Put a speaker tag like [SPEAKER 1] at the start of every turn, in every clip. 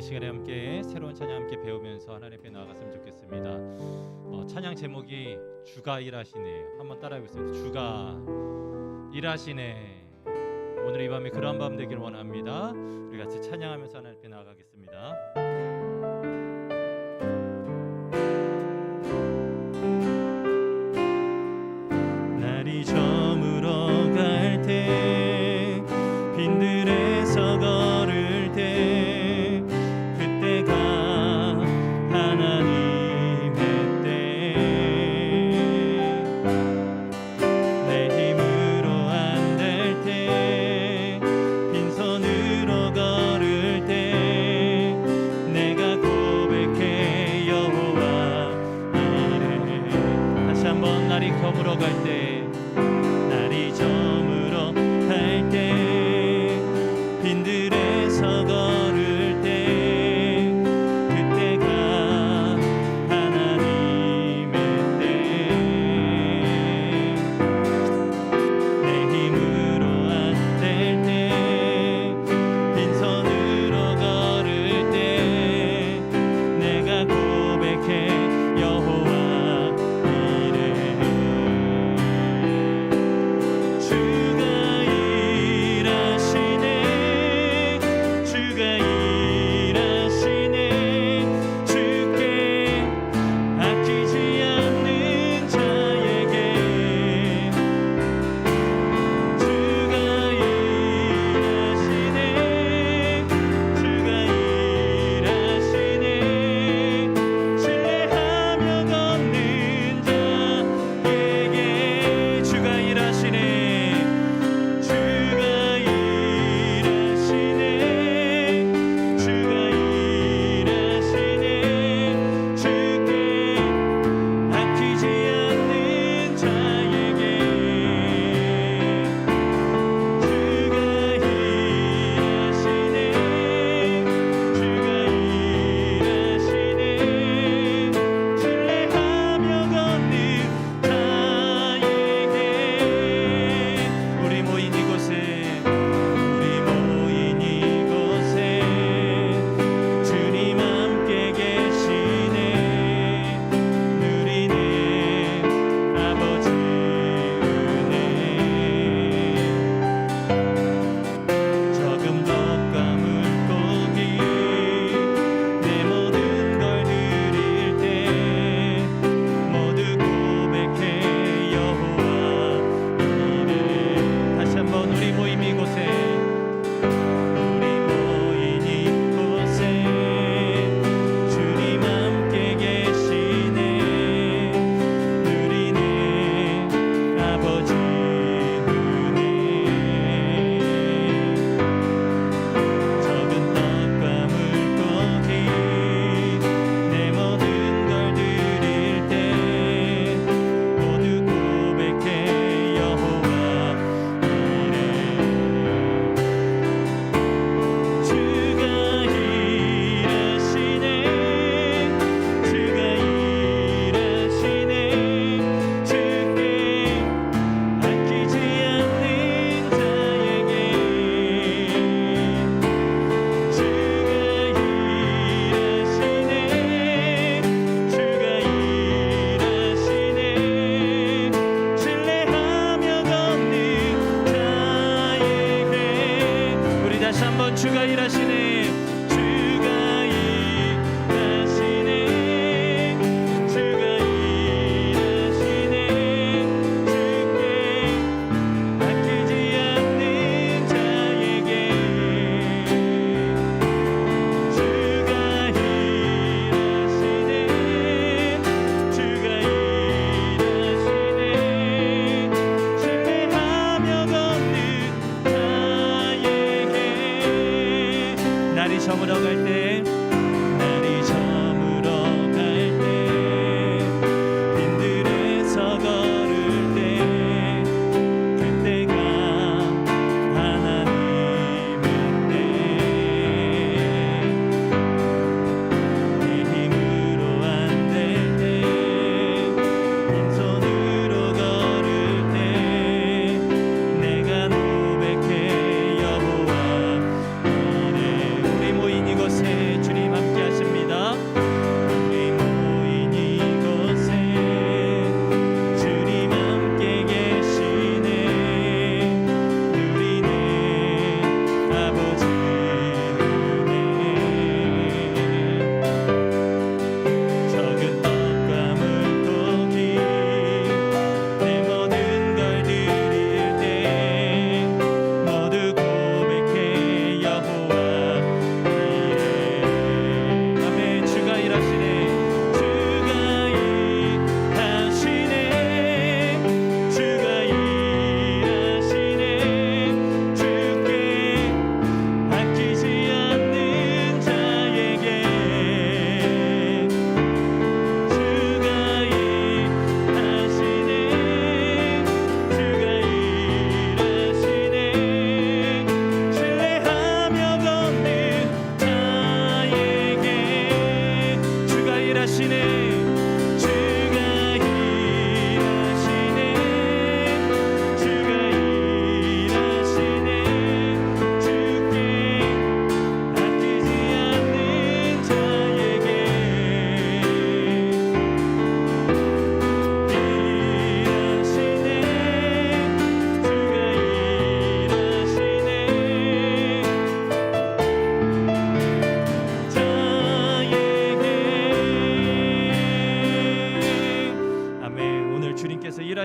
[SPEAKER 1] 시간에 함께 새로운 찬양 함께 배우면서 하나님 앞에 나아갔으면 좋겠습니다. 찬양 제목이 주가 일하시네. 한번 따라해보겠습니다. 주가 일하시네. 오늘 이 밤에 그러한 밤 되기를 원합니다. 우리 같이 찬양하면서 하나님 앞에 나아가겠습니다. 날이 저물어 갈 때 빈들에서 걸을 때 그때가 하나님의 때 내 힘으로 안 될 때 빈손으로 걸을 때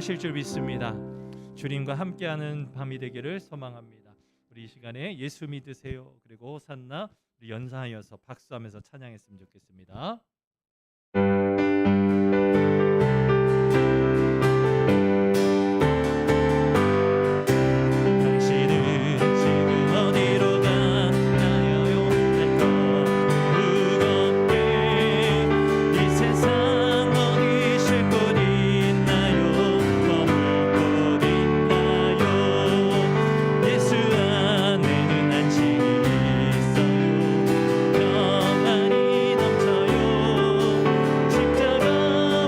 [SPEAKER 1] 역사하실 줄 믿습니다. 주님과 함께하는 밤이 되기를 소망합니다. 우리 이 시간에 예수 믿으세요 그리고 산나 우리 연사하여서 박수하면서 찬양했으면 좋겠습니다.
[SPEAKER 2] 평안이 넘쳐요. 십자가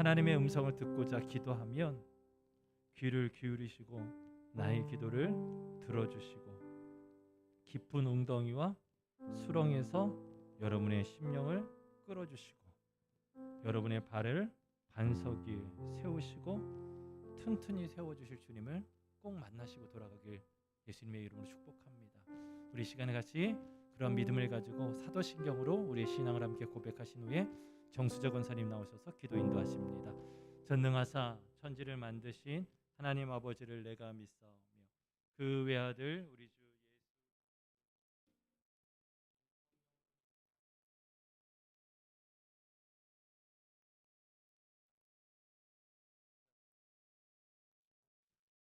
[SPEAKER 1] 하나님의 음성을 듣고자 기도하면 귀를 기울이시고 나의 기도를 들어주시고 깊은 웅덩이와 수렁에서 여러분의 심령을 끌어주시고 여러분의 발을 반석 위에 세우시고 튼튼히 세워주실 주님을 꼭 만나시고 돌아가길 예수님의 이름으로 축복합니다. 우리 시간에 같이 그런 믿음을 가지고 사도신경으로 우리의 신앙을 함께 고백하신 후에 정수저 권사님 나오셔서 기도 인도하십니다. 전능하사 천지를 만드신 하나님 아버지를 내가 믿사오며 그 외아들 우리 주 예수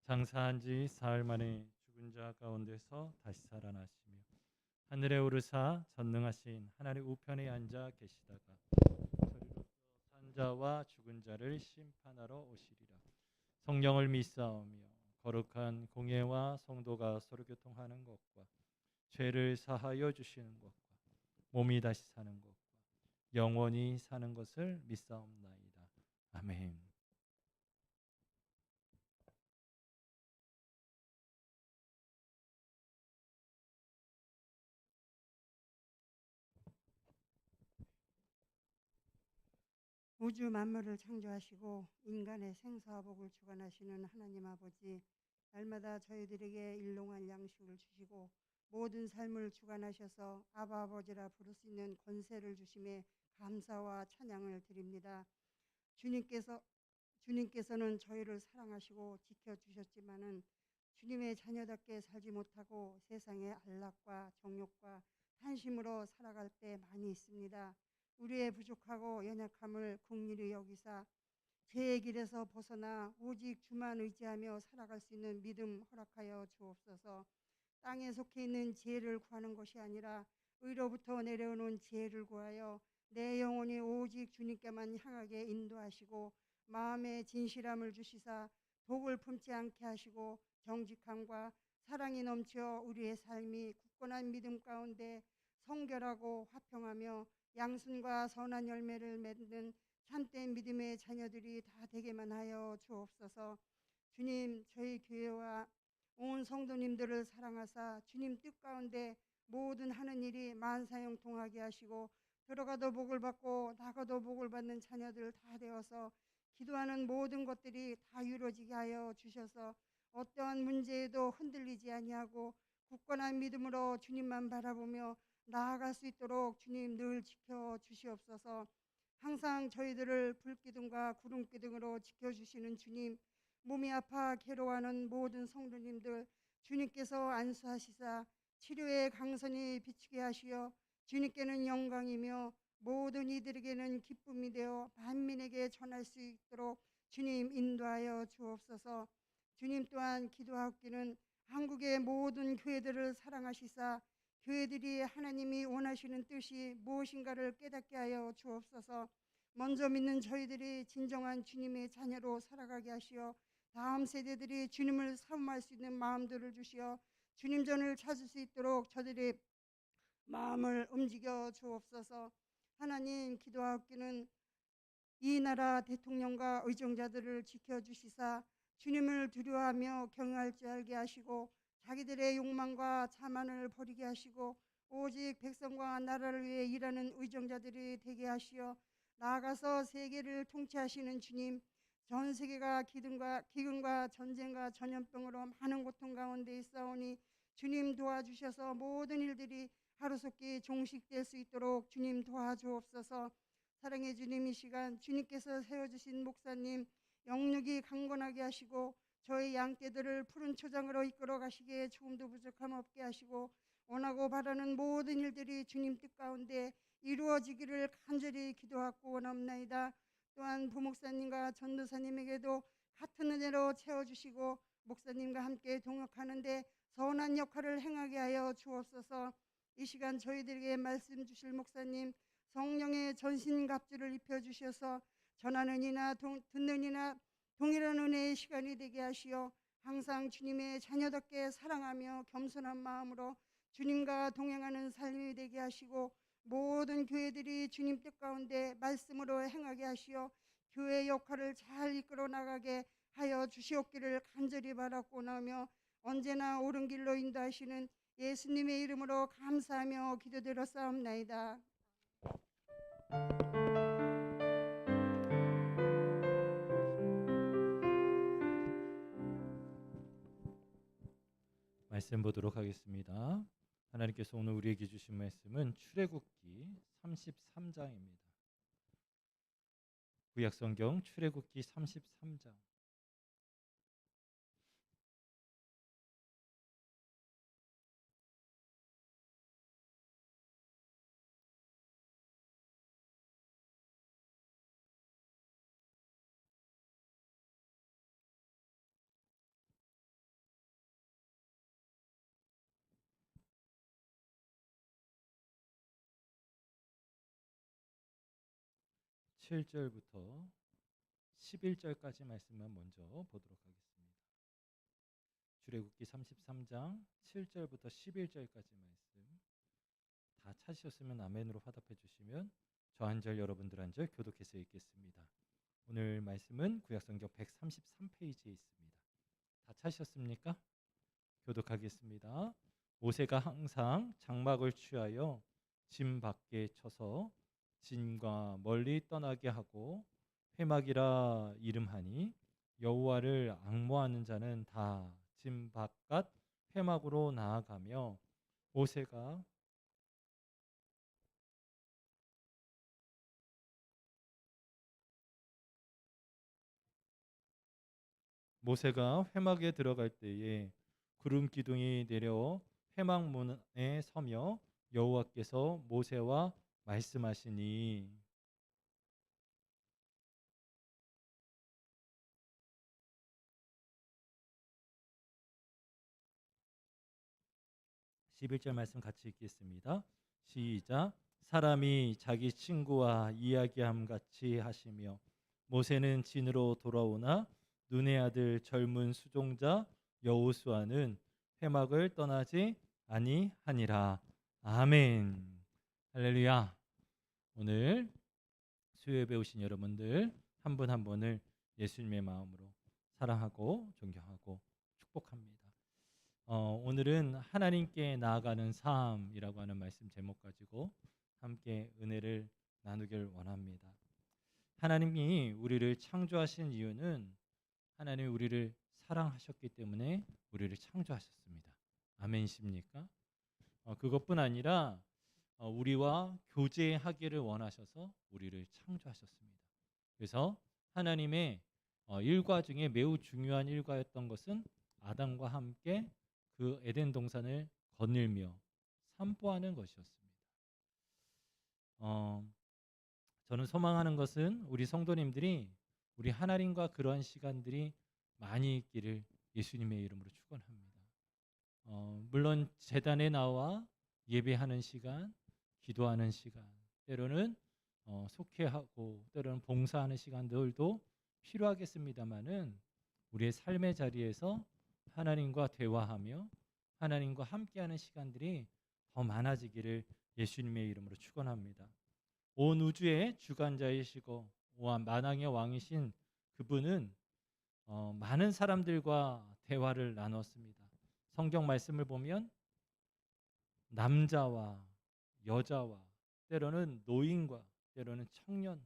[SPEAKER 1] 장사한 지 사흘 만에 죽은 자 가운데서 다시 살아나시며 하늘에 오르사 전능하신 하나님 우편에 앉아 계시다가 저리로서 산 자와 죽은 자를 심판하러 오시리라. 성령을 믿사오며 거룩한 공예와 성도가 서로 교통하는 것과 죄를 사하여 주시는 것과 몸이 다시 사는 것과 영원히 사는 것을 믿사옵나이다. 아멘.
[SPEAKER 2] 우주 만물을 창조하시고 인간의 생사와 복을 주관하시는 하나님 아버지, 날마다 저희들에게 일용할 양식을 주시고 모든 삶을 주관하셔서 아바 아버지라 부를 수 있는 권세를 주심에 감사와 찬양을 드립니다. 주님께서는 저희를 사랑하시고 지켜주셨지만은 주님의 자녀답게 살지 못하고 세상의 안락과 정욕과贪심으로 살아갈 때 많이 있습니다. 우리의 부족하고 연약함을 긍휼히 여기사 죄의 길에서 벗어나 오직 주만 의지하며 살아갈 수 있는 믿음 허락하여 주옵소서. 땅에 속해 있는 지혜를 구하는 것이 아니라 의로부터 내려오는 지혜를 구하여 내 영혼이 오직 주님께만 향하게 인도하시고 마음의 진실함을 주시사 독을 품지 않게 하시고 정직함과 사랑이 넘쳐 우리의 삶이 굳건한 믿음 가운데 성결하고 화평하며 양순과 선한 열매를 맺는 참된 믿음의 자녀들이 다 되게만 하여 주옵소서. 주님, 저희 교회와 온 성도님들을 사랑하사 주님 뜻 가운데 모든 하는 일이 만사형통하게 하시고 들어가도 복을 받고 나가도 복을 받는 자녀들 다 되어서 기도하는 모든 것들이 다 이루어지게 하여 주셔서 어떠한 문제에도 흔들리지 아니하고 굳건한 믿음으로 주님만 바라보며 나아갈 수 있도록 주님 늘 지켜주시옵소서. 항상 저희들을 불기둥과 구름기둥으로 지켜주시는 주님, 몸이 아파 괴로워하는 모든 성도님들 주님께서 안수하시사 치료의 강선이 비추게 하시어 주님께는 영광이며 모든 이들에게는 기쁨이 되어 만민에게 전할 수 있도록 주님 인도하여 주옵소서. 주님 또한 기도하옵기는 한국의 모든 교회들을 사랑하시사 교회들이 하나님이 원하시는 뜻이 무엇인가를 깨닫게 하여 주옵소서. 먼저 믿는 저희들이 진정한 주님의 자녀로 살아가게 하시어 다음 세대들이 주님을 사모할 수 있는 마음들을 주시어 주님 전을 찾을 수 있도록 저들의 마음을 움직여 주옵소서. 하나님, 기도하옵기는 이 나라 대통령과 의정자들을 지켜주시사 주님을 두려워하며 경외할 줄 알게 하시고 자기들의 욕망과 자만을 버리게 하시고 오직 백성과 나라를 위해 일하는 의정자들이 되게 하시어 나아가서 세계를 통치하시는 주님, 전 세계가 기근과 전쟁과 전염병으로 많은 고통 가운데 있사오니 주님 도와주셔서 모든 일들이 하루속히 종식될 수 있도록 주님 도와주옵소서. 사랑의 주님, 이 시간 주님께서 세워주신 목사님 영육이 강건하게 하시고 저희 양떼들을 푸른 초장으로 이끌어 가시기에 조금도 부족함 없게 하시고 원하고 바라는 모든 일들이 주님 뜻 가운데 이루어지기를 간절히 기도하고 원합나이다. 또한 부목사님과 전도사님에게도 같은 은혜로 채워주시고 목사님과 함께 동역하는데 선한 역할을 행하게 하여 주옵소서. 이 시간 저희들에게 말씀 주실 목사님 성령의 전신갑주를 입혀주셔서 전하는 이나 듣는 이나 동일한 은혜의 시간이 되게 하시어 항상 주님의 자녀답게 사랑하며 겸손한 마음으로 주님과 동행하는 삶이 되게 하시고 모든 교회들이 주님 뜻 가운데 말씀으로 행하게 하시어 교회 역할을 잘 이끌어 나가게 하여 주시옵기를 간절히 바라고 나며 언제나 옳은 길로 인도하시는 예수님의 이름으로 감사하며 기도드렸사옵나이다.
[SPEAKER 1] 말씀 보도록 하겠습니다. 하나님께서 오늘 우리에게 주신 말씀은 출애굽기 33장입니다. 구약성경 출애굽기 33장. 칠 절부터 11절까지 말씀만 먼저 보도록 하겠습니다. 출애굽기 33장 7절부터 11절까지 말씀 다 찾으셨으면 아멘으로 화답해 주시면 저 한 절 여러분들 한 절 교독해서 읽겠습니다. 오늘 말씀은 구약성경 133페이지에 있습니다. 다 찾으셨습니까? 교독하겠습니다. 모세가 항상 장막을 취하여 진 밖에 쳐서 진과 멀리 떠나게 하고 회막이라 이름하니 여호와를 앙모하는 자는 다 진 바깥 회막으로 나아가며 모세가 회막에 들어갈 때에 구름 기둥이 내려 회막 문에 서며 여호와께서 모세와 말씀하시니 11절 말씀 같이 읽겠습니다. 시작. 사람이 자기 친구와 이야기함 같이 하시며 모세는 진으로 돌아오나 눈의 아들 젊은 수종자 여호수아는 회막을 떠나지 아니하니라. 아멘. 할렐루야. 오늘 수요예배 오신 여러분들 한 분 한 분을 예수님의 마음으로 사랑하고 존경하고 축복합니다. 오늘은 하나님께 나아가는 삶이라고 하는 말씀 제목 가지고 함께 은혜를 나누길 원합니다. 하나님이 우리를 창조하신 이유는 하나님이 우리를 사랑하셨기 때문에 우리를 창조하셨습니다. 아멘이십니까? 그것뿐 아니라 우리와 교제하기를 원하셔서 우리를 창조하셨습니다. 그래서 하나님의 일과 중에 매우 중요한 일과였던 것은 아담과 함께 그 에덴 동산을 거닐며 산보하는 것이었습니다. 저는 소망하는 것은 우리 성도님들이 우리 하나님과 그러한 시간들이 많이 있기를 예수님의 이름으로 축원합니다. 물론 제단에 나와 예배하는 시간, 기도하는 시간, 때로는 속회하고 때로는 봉사하는 시간들도 필요하겠습니다마는 우리의 삶의 자리에서 하나님과 대화하며 하나님과 함께하는 시간들이 더 많아지기를 예수님의 이름으로 축원합니다. 온 우주의 주관자이시고 만왕의 왕이신 그분은 많은 사람들과 대화를 나눴습니다. 성경 말씀을 보면 남자와 여자와 때로는 노인과 때로는 청년,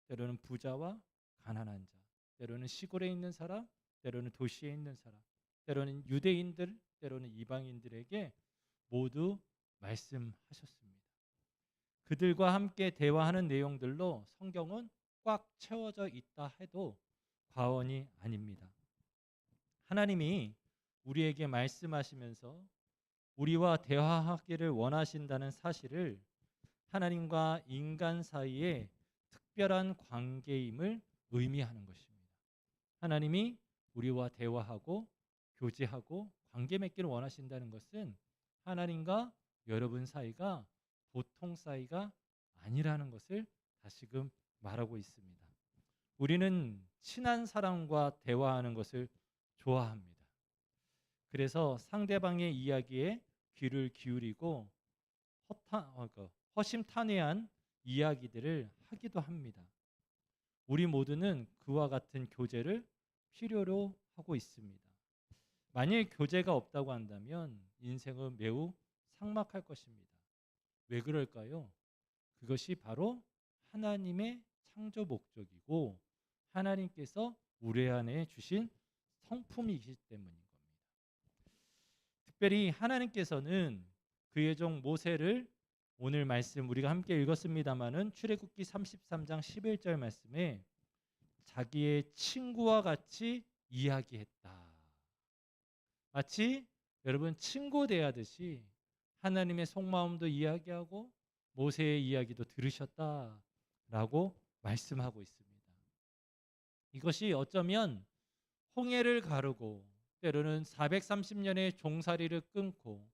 [SPEAKER 1] 때로는 부자와 가난한 자, 때로는 시골에 있는 사람, 때로는 도시에 있는 사람, 때로는 유대인들, 때로는 이방인들에게 모두 말씀하셨습니다. 그들과 함께 대화하는 내용들로 성경은 꽉 채워져 있다 해도 과언이 아닙니다. 하나님이 우리에게 말씀하시면서 우리와 대화하기를 원하신다는 사실을 하나님과 인간 사이의 특별한 관계임을 의미하는 것입니다. 하나님이 우리와 대화하고 교제하고 관계 맺기를 원하신다는 것은 하나님과 여러분 사이가 보통 사이가 아니라는 것을 다시금 말하고 있습니다. 우리는 친한 사람과 대화하는 것을 좋아합니다. 그래서 상대방의 이야기에 귀를 기울이고 허심탄회한 이야기들을 하기도 합니다. 우리 모두는 그와 같은 교제를 필요로 하고 있습니다. 만일 교제가 없다고 한다면 인생은 매우 삭막할 것입니다. 왜 그럴까요? 그것이 바로 하나님의 창조 목적이고 하나님께서 우리 안에 주신 성품이기 때문인 겁니다. 특별히 하나님께서는 그의 종 모세를 오늘 말씀 우리가 함께 읽었습니다마는 출애굽기 33장 11절 말씀에 자기의 친구와 같이 이야기했다. 마치 여러분 친구 대하듯이 하나님의 속마음도 이야기하고 모세의 이야기도 들으셨다라고 말씀하고 있습니다. 이것이 어쩌면 홍해를 가르고 때로는 430년의 종살이를 끊고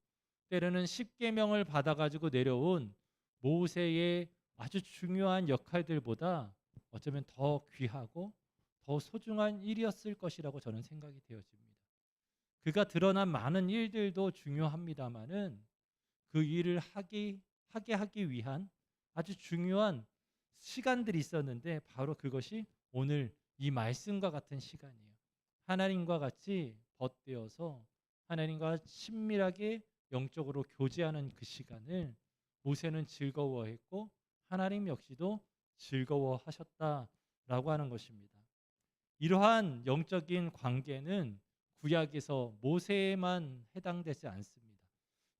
[SPEAKER 1] 때로는 십계명을 받아가지고 내려온 모세의 아주 중요한 역할들보다 어쩌면 더 귀하고 더 소중한 일이었을 것이라고 저는 생각이 되어집니다. 그가 드러난 많은 일들도 중요합니다마는 그 일을 하게 하기 위한 아주 중요한 시간들이 있었는데 바로 그것이 오늘 이 말씀과 같은 시간이에요. 하나님과 같이 벗되어서 하나님과 친밀하게 영적으로 교제하는 그 시간을 모세는 즐거워했고 하나님 역시도 즐거워하셨다라고 하는 것입니다. 이러한 영적인 관계는 구약에서 모세에만 해당되지 않습니다.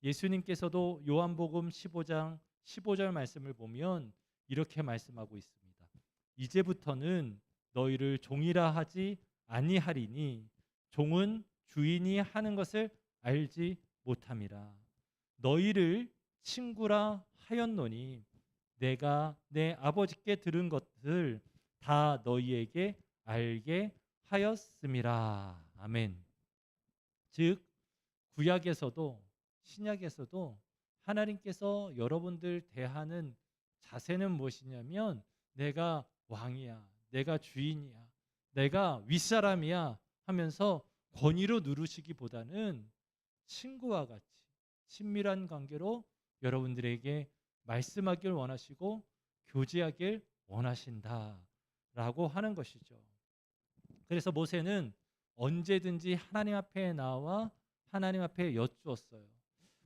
[SPEAKER 1] 예수님께서도 요한복음 15장 15절 말씀을 보면 이렇게 말씀하고 있습니다. 이제부터는 너희를 종이라 하지 아니하리니 종은 주인이 하는 것을 알지 못함이라. 너희를 친구라 하였노니 내가 내 아버지께 들은 것을 다 너희에게 알게 하였음이라. 아멘. 즉 구약에서도 신약에서도 하나님께서 여러분들 대하는 자세는 무엇이냐면 내가 왕이야, 내가 주인이야, 내가 윗사람이야 하면서 권위로 누르시기보다는 친구와 같이 친밀한 관계로 여러분들에게 말씀하길 원하시고 교제하길 원하신다라고 하는 것이죠. 그래서 모세는 언제든지 하나님 앞에 나와 하나님 앞에 여쭈었어요.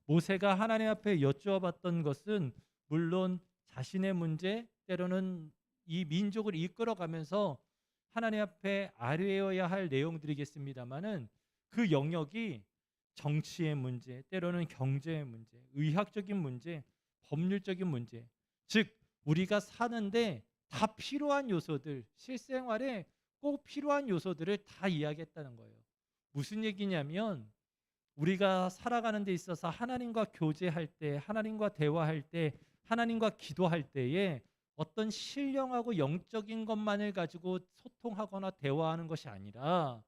[SPEAKER 1] 모세가 하나님 앞에 여쭈어 봤던 것은 물론 자신의 문제, 때로는 이 민족을 이끌어가면서 하나님 앞에 아뢰어야 할 내용들이겠습니다마는 그 영역이 정치의 문제, 때로는 경제의 문제, 의학적인 문제, 법률적인 문제, 즉 우리가 사는데 다 필요한 요소들, 실생활에 꼭 필요한 요소들을 다 이야기했다는 거예요. 무슨 얘기냐면 우리가 살아가는 데 있어서 하나님과 교제할 때, 하나님과 대화할 때, 하나님과 기도할 때에 어떤 신령하고 영적인 것만을 가지고 소통하거나 대화하는 것이 아니라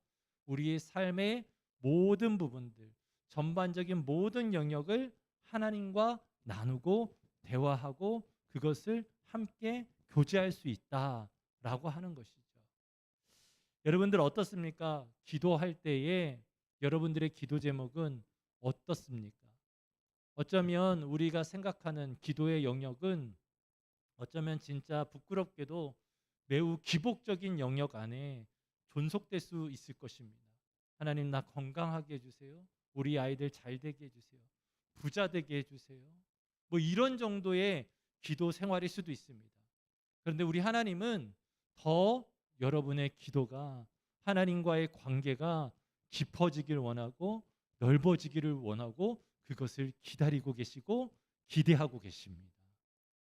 [SPEAKER 1] 우리의 삶의 모든 부분들, 전반적인 모든 영역을 하나님과 나누고 대화하고 그것을 함께 교제할 수 있다라고 하는 것이죠. 여러분들 어떻습니까? 기도할 때에 여러분들의 기도 제목은 어떻습니까? 어쩌면 우리가 생각하는 기도의 영역은 어쩌면 진짜 부끄럽게도 매우 기복적인 영역 안에 존속될 수 있을 것입니다. 하나님 나 건강하게 해주세요. 우리 아이들 잘 되게 해주세요. 부자 되게 해주세요. 뭐 이런 정도의 기도 생활일 수도 있습니다. 그런데 우리 하나님은 더 여러분의 기도가 하나님과의 관계가 깊어지길 원하고 넓어지기를 원하고 그것을 기다리고 계시고 기대하고 계십니다.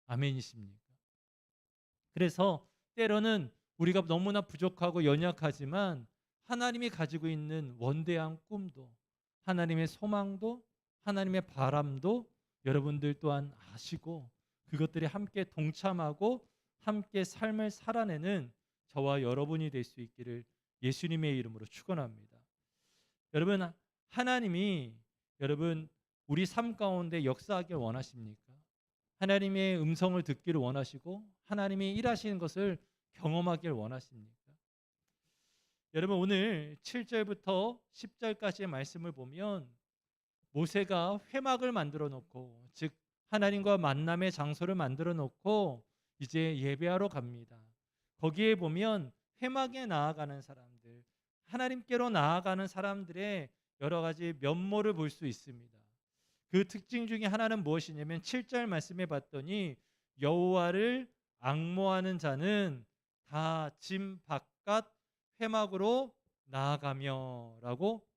[SPEAKER 1] 아멘이십니까? 그래서 때로는 우리가 너무나 부족하고 연약하지만 하나님이 가지고 있는 원대한 꿈도 하나님의 소망도 하나님의 바람도 여러분들 또한 아시고 그것들이 함께 동참하고 함께 삶을 살아내는 저와 여러분이 될 수 있기를 예수님의 이름으로 축원합니다. 여러분 하나님이 여러분 우리 삶 가운데 역사하길 원하십니까? 하나님의 음성을 듣기를 원하시고 하나님이 일하시는 것을 경험하길 원하십니까? 여러분 오늘 7절부터 10절까지의 말씀을 보면 모세가 회막을 만들어 놓고 즉 하나님과 만남의 장소를 만들어 놓고 이제 예배하러 갑니다. 거기에 보면 회막에 나아가는 사람들, 하나님께로 나아가는 사람들의 여러 가지 면모를 볼 수 있습니다. 그 특징 중에 하나는 무엇이냐면 7절 말씀해 봤더니 여호와를 앙모하는 자는 다 진 바깥 회막으로 나아가며라고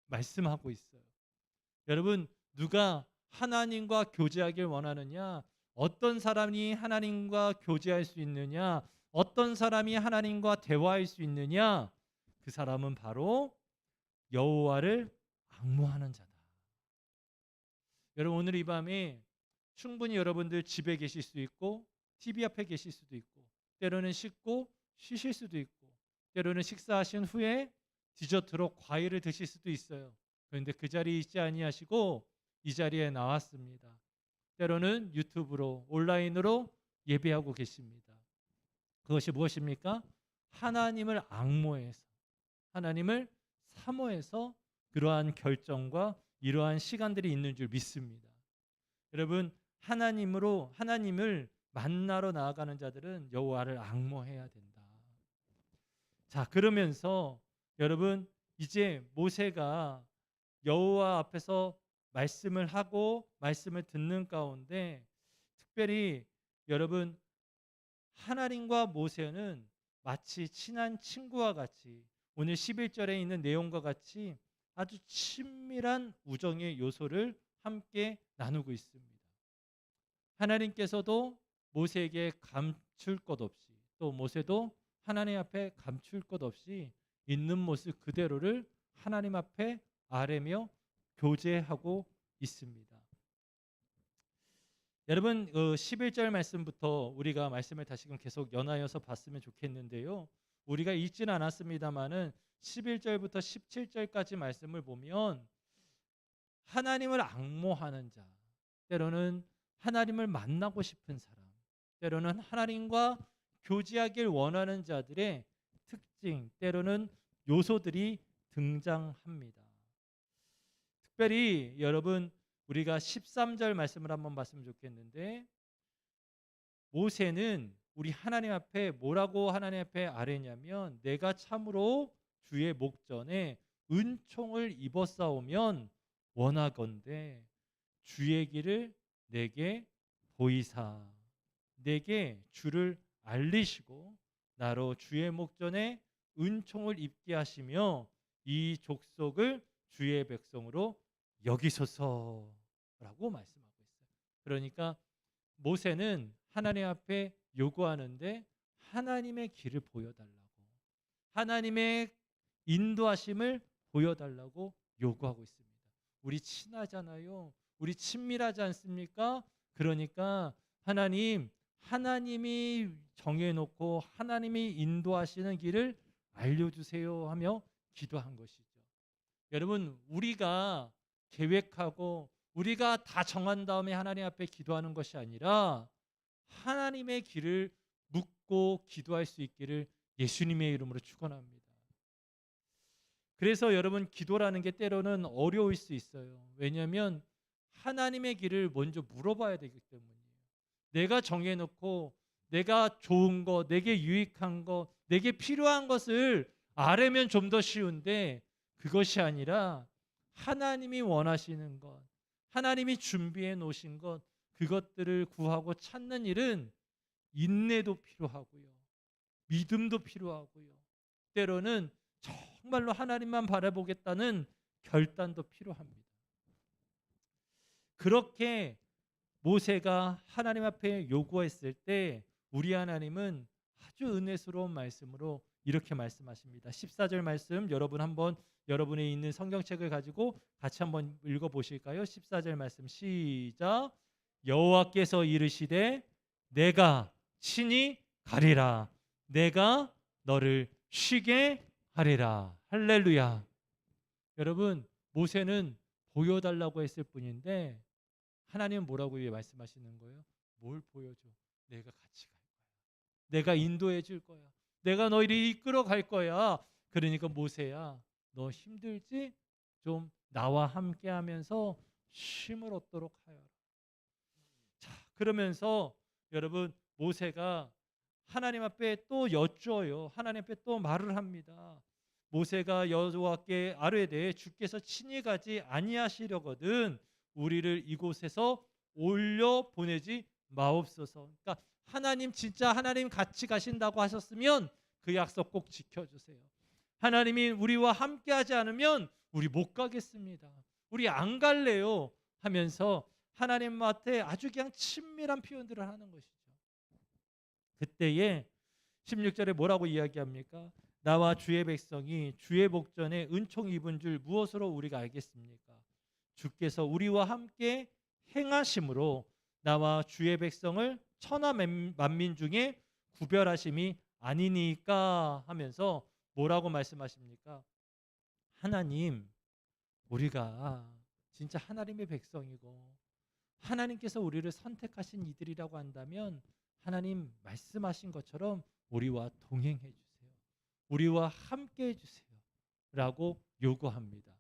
[SPEAKER 1] 말씀하고 있어요. 여러분, 누가 하나님과 교제하길 원하느냐? 어떤 사람이 하나님과 교제할 수 있느냐? 어떤 사람이 하나님과 대화할 수 있느냐? 그 사람은 바로 여호와를 앙모하는 자다. 여러분, 오늘 이 밤에 충분히 여러분들 집에 계실 수 있고 TV 앞에 계실 수도 있고 때로는 씻고 쉬실 수도 있고 때로는 식사하신 후에 디저트로 과일을 드실 수도 있어요. 그런데 그 자리에 있지 아니하시고 이 자리에 나왔습니다. 때로는 유튜브로 온라인으로 예배하고 계십니다. 그것이 무엇입니까? 하나님을 앙모해서 하나님을 사모해서 그러한 결정과 이러한 시간들이 있는 줄 믿습니다. 여러분, 하나님을 만나러 나아가는 자들은 여호와를 앙모해야 된다. 자, 그러면서 여러분, 이제 모세가 여호와 앞에서 말씀을 하고 말씀을 듣는 가운데 특별히 여러분, 하나님과 모세는 마치 친한 친구와 같이 오늘 11절에 있는 내용과 같이 아주 친밀한 우정의 요소를 함께 나누고 있습니다. 하나님께서도 모세에게 감출 것 없이 또 모세도 하나님 앞에 감출 것 없이 있는 모습 그대로를 하나님 앞에 아뢰며 교제하고 있습니다. 여러분, 11절 말씀부터 우리가 말씀을 다시금 계속 연하여서 봤으면 좋겠는데요. 우리가 읽지는 않았습니다마는 11절부터 17절까지 말씀을 보면 하나님을 앙모하는 자, 때로는 하나님을 만나고 싶은 사람, 때로는 하나님과 교제하길 원하는 자들의 특징, 때로는 요소들이 등장합니다. 특별히 여러분, 우리가 13절 말씀을 한번 봤으면 좋겠는데 모세는 우리 하나님 앞에 뭐라고 하나님 앞에 아뢰냐면 내가 참으로 주의 목전에 은총을 입었사오면 원하건대 주의 길을 내게 보이사 내게 주를 알리시고 나로 주의 목전에 은총을 입게 하시며 이 족속을 주의 백성으로 여기소서라고 말씀하고 있어요. 그러니까 모세는 하나님 앞에 요구하는데 하나님의 길을 보여달라고, 하나님의 인도하심을 보여달라고 요구하고 있습니다. 우리 친하잖아요. 우리 친밀하지 않습니까? 그러니까 하나님이 정해놓고 하나님이 인도하시는 길을 알려주세요 하며 기도한 것이죠. 여러분, 우리가 계획하고 우리가 다 정한 다음에 하나님 앞에 기도하는 것이 아니라 하나님의 길을 묻고 기도할 수 있기를 예수님의 이름으로 축원합니다. 그래서 여러분, 기도라는 게 때로는 어려울 수 있어요. 왜냐하면 하나님의 길을 먼저 물어봐야 되기 때문이에요. 내가 정해놓고 내가 좋은 거, 내게 유익한 거, 내게 필요한 것을 아뢰면 좀 더 쉬운데 그것이 아니라 하나님이 원하시는 것, 하나님이 준비해 놓으신 것, 그것들을 구하고 찾는 일은 인내도 필요하고요. 믿음도 필요하고요. 때로는 정말로 하나님만 바라보겠다는 결단도 필요합니다. 그렇게 모세가 하나님 앞에 요구했을 때 우리 하나님은 아주 은혜스러운 말씀으로 이렇게 말씀하십니다. 14절 말씀 여러분 한번 여러분의 있는 성경책을 가지고 같이 한번 읽어보실까요? 14절 말씀 시작. 여호와께서 이르시되 내가 친히 가리라 내가 너를 쉬게 하리라. 할렐루야. 여러분, 모세는 보여달라고 했을 뿐인데 하나님은 뭐라고 말씀하시는 거예요? 뭘 보여줘? 내가 같이 갈 거야. 내가 인도해 줄 거야. 내가 너희를 이끌어 갈 거야. 그러니까 모세야, 너 힘들지? 좀 나와 함께 하면서 쉼을 얻도록 하여라. 자, 그러면서 여러분, 모세가 하나님 앞에 또 여쭈어요. 하나님 앞에 또 말을 합니다. 모세가 여호와께 아뢰되 주께서 친히 가지 아니하시려거든 우리를 이곳에서 올려 보내지 마옵소서. 그러니까 하나님 진짜 하나님 같이 가신다고 하셨으면 그 약속 꼭 지켜주세요. 하나님이 우리와 함께하지 않으면 우리 못 가겠습니다. 우리 안 갈래요 하면서 하나님한테 아주 그냥 친밀한 표현들을 하는 것이죠. 그때에 16절에 뭐라고 이야기합니까? 나와 주의 백성이 주의 복전에 은총 입은 줄 무엇으로 우리가 알겠습니까? 주께서 우리와 함께 행하심으로 나와 주의 백성을 천하 만민 중에 구별하심이 아니니까 하면서 뭐라고 말씀하십니까? 하나님, 우리가 진짜 하나님의 백성이고 하나님께서 우리를 선택하신 이들이라고 한다면 하나님 말씀하신 것처럼 우리와 동행해 주세요. 우리와 함께 해 주세요. 라고 요구합니다.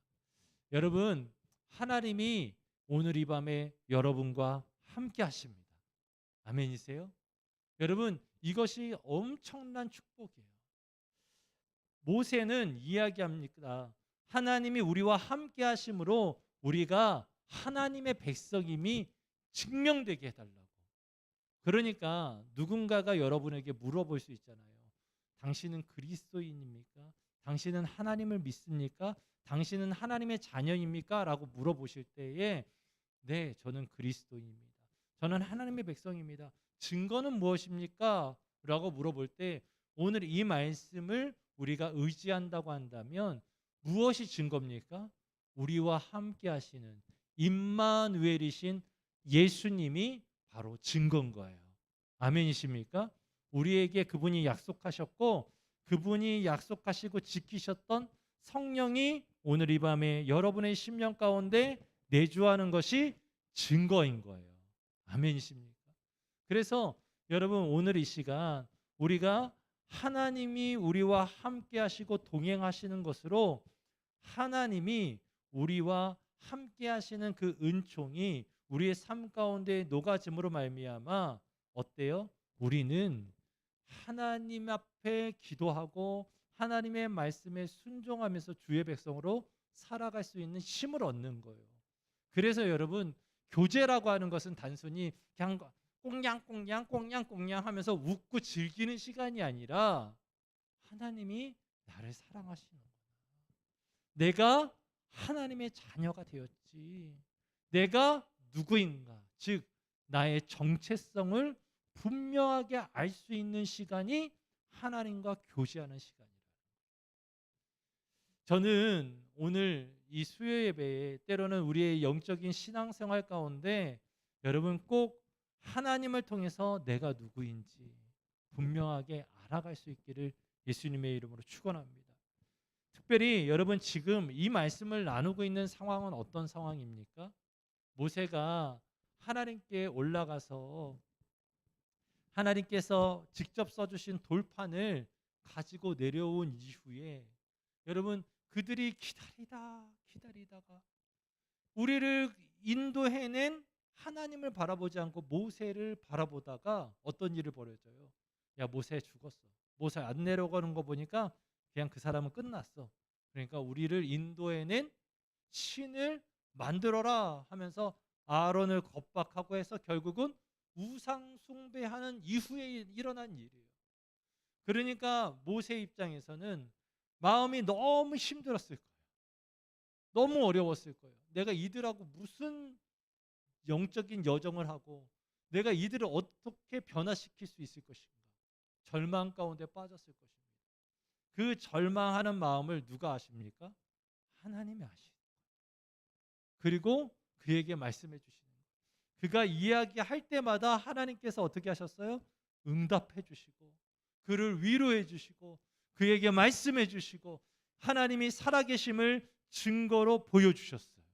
[SPEAKER 1] 여러분, 하나님이 오늘 이 밤에 여러분과 함께 하십니다. 아멘이세요? 여러분, 이것이 엄청난 축복이에요. 모세는 이야기합니다. 하나님이 우리와 함께 하심으로 우리가 하나님의 백성임이 증명되게 해달라고. 그러니까 누군가가 여러분에게 물어볼 수 있잖아요. 당신은 그리스도인입니까? 당신은 하나님을 믿습니까? 당신은 하나님의 자녀입니까? 라고 물어보실 때에 네, 저는 그리스도인입니다. 저는 하나님의 백성입니다. 증거는 무엇입니까? 라고 물어볼 때 오늘 이 말씀을 우리가 의지한다고 한다면 무엇이 증거입니까? 우리와 함께 하시는 임마누엘이신 예수님이 바로 증거인 거예요. 아멘이십니까? 우리에게 그분이 약속하셨고 그분이 약속하시고 지키셨던 성령이 오늘 이 밤에 여러분의 심령 가운데 내주하는 것이 증거인 거예요. 아멘이십니까? 그래서 여러분 오늘 이 시간 우리가 하나님이 우리와 함께 하시고 동행하시는 것으로 하나님이 우리와 함께 하시는 그 은총이 우리의 삶 가운데 녹아짐으로 말미암아 어때요? 우리는 하나님 앞에 기도하고 하나님의 말씀에 순종하면서 주의 백성으로 살아갈 수 있는 힘을 얻는 거예요. 그래서 여러분 교제라고 하는 것은 단순히 그냥 꽁냥꽁냥 하면서 웃고 즐기는 시간이 아니라 하나님이 나를 사랑하시는 거야. 내가 하나님의 자녀가 되었지. 내가 누구인가? 즉 나의 정체성을 분명하게 알 수 있는 시간이 하나님과 교제하는 시간이라. 저는 오늘 이 수요 예배에 때로는 우리의 영적인 신앙생활 가운데 여러분 꼭 하나님을 통해서 내가 누구인지 분명하게 알아갈 수 있기를 예수님의 이름으로 축원합니다. 특별히 여러분 지금 이 말씀을 나누고 있는 상황은 어떤 상황입니까? 모세가 하나님께 올라가서 하나님께서 직접 써주신 돌판을 가지고 내려온 이후에 여러분 그들이 기다리다가 우리를 인도해낸 하나님을 바라보지 않고 모세를 바라보다가 어떤 일을 벌여져요? 야, 모세 죽었어. 모세 안 내려가는 거 보니까 그냥 그 사람은 끝났어. 그러니까 우리를 인도해낸 신을 만들어라 하면서 아론을 겁박하고 해서 결국은 우상 숭배하는 이후에 일어난 일이에요. 그러니까 모세 입장에서는 마음이 너무 힘들었을 거예요. 너무 어려웠을 거예요. 내가 이들하고 무슨 영적인 여정을 하고 내가 이들을 어떻게 변화시킬 수 있을 것인가. 절망 가운데 빠졌을 것입니다. 그 절망하는 마음을 누가 아십니까? 하나님이 아시는 거예요. 그리고 그에게 말씀해 주시는 거예요. 그가 이야기할 때마다 하나님께서 어떻게 하셨어요? 응답해 주시고 그를 위로해 주시고 그에게 말씀해 주시고 하나님이 살아계심을 증거로 보여주셨어요.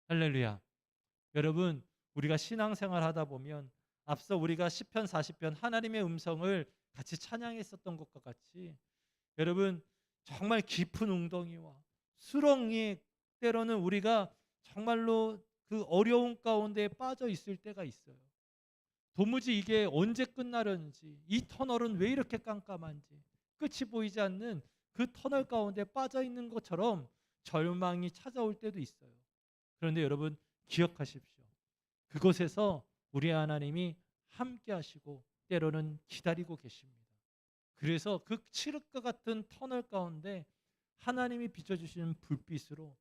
[SPEAKER 1] 할렐루야. 여러분 우리가 신앙생활 하다 보면 앞서 우리가 시편 40편 하나님의 음성을 같이 찬양했었던 것과 같이 여러분 정말 깊은 웅덩이와 수렁이 때로는 우리가 정말로 그 어려운 가운데 빠져 있을 때가 있어요. 도무지 이게 언제 끝나려는지, 이 터널은 왜 이렇게 깜깜한지, 끝이 보이지 않는 그 터널 가운데 빠져 있는 것처럼 절망이 찾아올 때도 있어요. 그런데 여러분 기억하십시오. 그곳에서 우리 하나님이 함께 하시고 때로는 기다리고 계십니다. 그래서 그 칠흑과 같은 터널 가운데 하나님이 비춰주시는 불빛으로,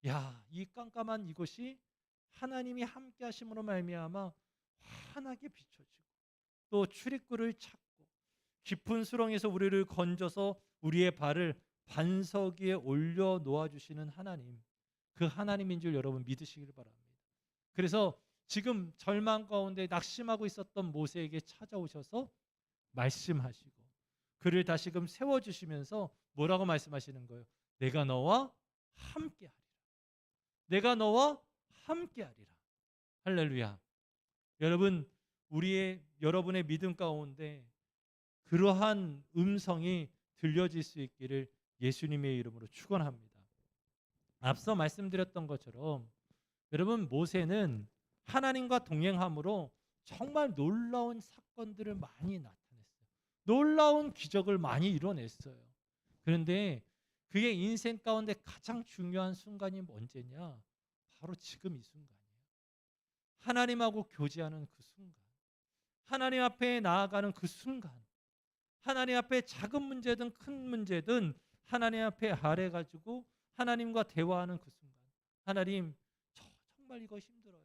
[SPEAKER 1] 야, 이 깜깜한 이곳이 하나님이 함께 하심으로 말미암아 환하게 비춰지고, 또 출입구를 찾고 깊은 수렁에서 우리를 건져서 우리의 발을 반석 위에 올려 놓아 주시는 하나님, 그 하나님인 줄 여러분 믿으시길 바랍니다. 그래서 지금 절망 가운데 낙심하고 있었던 모세에게 찾아오셔서 말씀하시고 그를 다시금 세워주시면서 뭐라고 말씀하시는 거예요? 내가 너와 함께하리라. 내가 너와 함께하리라. 할렐루야. 여러분, 여러분의 믿음 가운데 그러한 음성이 들려질 수 있기를 예수님의 이름으로 축원합니다. 앞서 말씀드렸던 것처럼 여러분, 모세는 하나님과 동행함으로 정말 놀라운 사건들을 많이 나타냈어요. 놀라운 기적을 많이 이뤄냈어요. 그런데 그의 인생 가운데 가장 중요한 순간이 언제냐? 바로 지금 이 순간이에요. 하나님하고 교제하는 그 순간, 하나님 앞에 나아가는 그 순간, 하나님 앞에 작은 문제든 큰 문제든 하나님 앞에 아뢰가지고 하나님과 대화하는 그 순간, 하나님, 정말 이거 힘들어요.